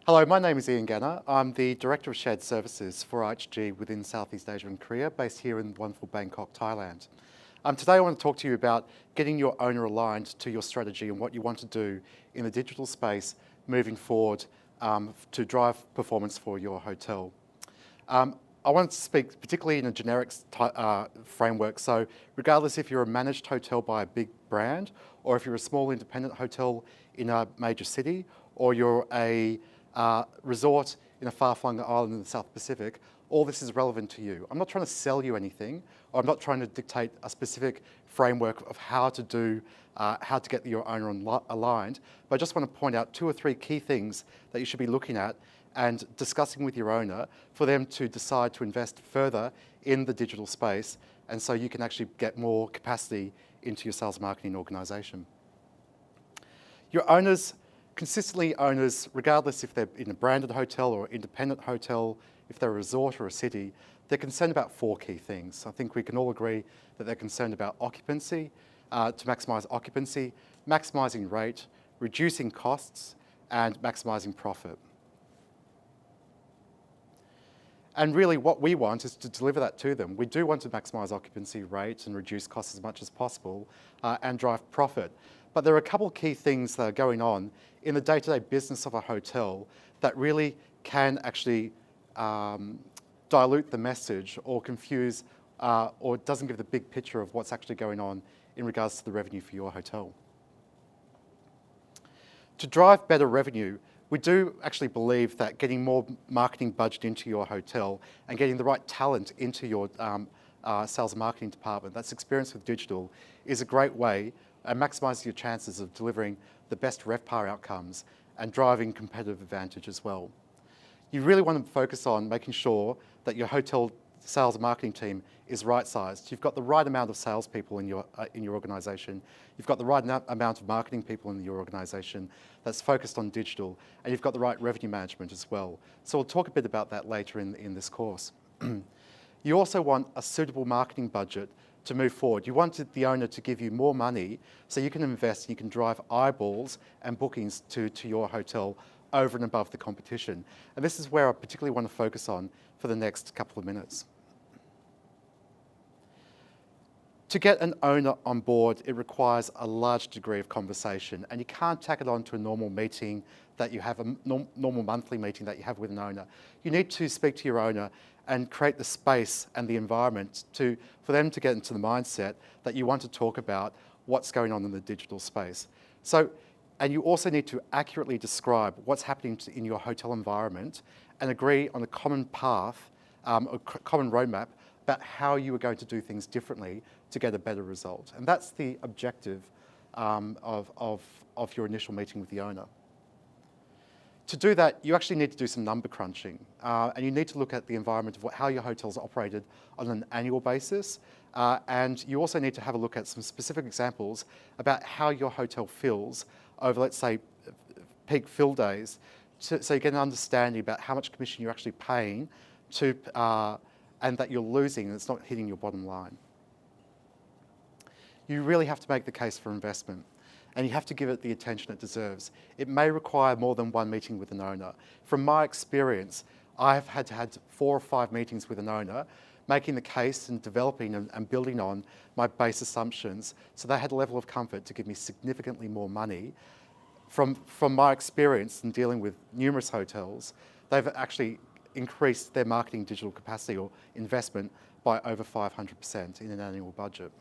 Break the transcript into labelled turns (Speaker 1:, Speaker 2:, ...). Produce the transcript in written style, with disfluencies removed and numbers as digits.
Speaker 1: Hello, my name is Iain Ganner. I'm the Director of Shared Services for IHG within Southeast Asia and Korea, based here in wonderful Bangkok, Thailand. Today I want to talk to you about getting your owner aligned to your strategy and what you want to do in the digital space moving forward to drive performance for your hotel. I want to speak particularly in a generic framework, so regardless if you're a managed hotel by a big brand, or if you're a small independent hotel in a major city, or you're a resort in a far-flung island in the South Pacific, all this is relevant to you. I'm not trying to sell you anything, or I'm not trying to dictate a specific framework of how to get your owner aligned, but I just want to point out 2 or 3 key things that you should be looking at and discussing with your owner for them to decide to invest further in the digital space, and so you can actually get more capacity into your sales marketing organisation. Your owners, consistently owners, regardless if they're in a branded hotel or independent hotel, if they're a resort or a city, they're concerned about 4 key things. I think we can all agree that they're concerned about occupancy, to maximise occupancy, maximising rate, reducing costs, and maximising profit. And really what we want is to deliver that to them. We do want to maximise occupancy rate and reduce costs as much as possible and drive profit. But there are a couple of key things that are going on in the day-to-day business of a hotel that really can actually dilute the message or confuse or doesn't give the big picture of what's actually going on in regards to the revenue for your hotel. To drive better revenue, we do actually believe that getting more marketing budget into your hotel and getting the right talent into your sales and marketing department that's experienced with digital is a great way and maximises your chances of delivering the best RevPAR outcomes and driving competitive advantage as well. You really want to focus on making sure that your hotel sales and marketing team is right-sized. You've got the right amount of salespeople in your organisation. You've got the right amount of marketing people in your organisation that's focused on digital, and you've got the right revenue management as well. So we'll talk a bit about that later in this course. You also want a suitable marketing budget to move forward. You want the owner to give you more money so you can invest and you can drive eyeballs and bookings to your hotel over and above the competition. And this is where I particularly want to focus on for the next couple of minutes. To get an owner on board, it requires a large degree of conversation, and you can't tack it on to a normal meeting that you have, a normal monthly meeting that you have with an owner. You need to speak to your owner and create the space and the environment for them to get into the mindset that you want to talk about what's going on in the digital space. And you also need to accurately describe what's happening in your hotel environment and agree on a common path, a common roadmap about how you are going to do things differently to get a better result. And that's the objective of your initial meeting with the owner. To do that, you actually need to do some number crunching, and you need to look at the environment of how your hotel's operated on an annual basis, and you also need to have a look at some specific examples about how your hotel fills over, let's say, peak fill days, so you get an understanding about how much commission you're actually paying and that you're losing and it's not hitting your bottom line. You really have to make the case for investment, and you have to give it the attention it deserves. It may require more than 1 meeting with an owner. From my experience, I've had 4 or 5 meetings with an owner, making the case and developing and building on my base assumptions, so they had a level of comfort to give me significantly more money. From my experience in dealing with numerous hotels, they've actually increased their marketing digital capacity or investment by over 500% in an annual budget.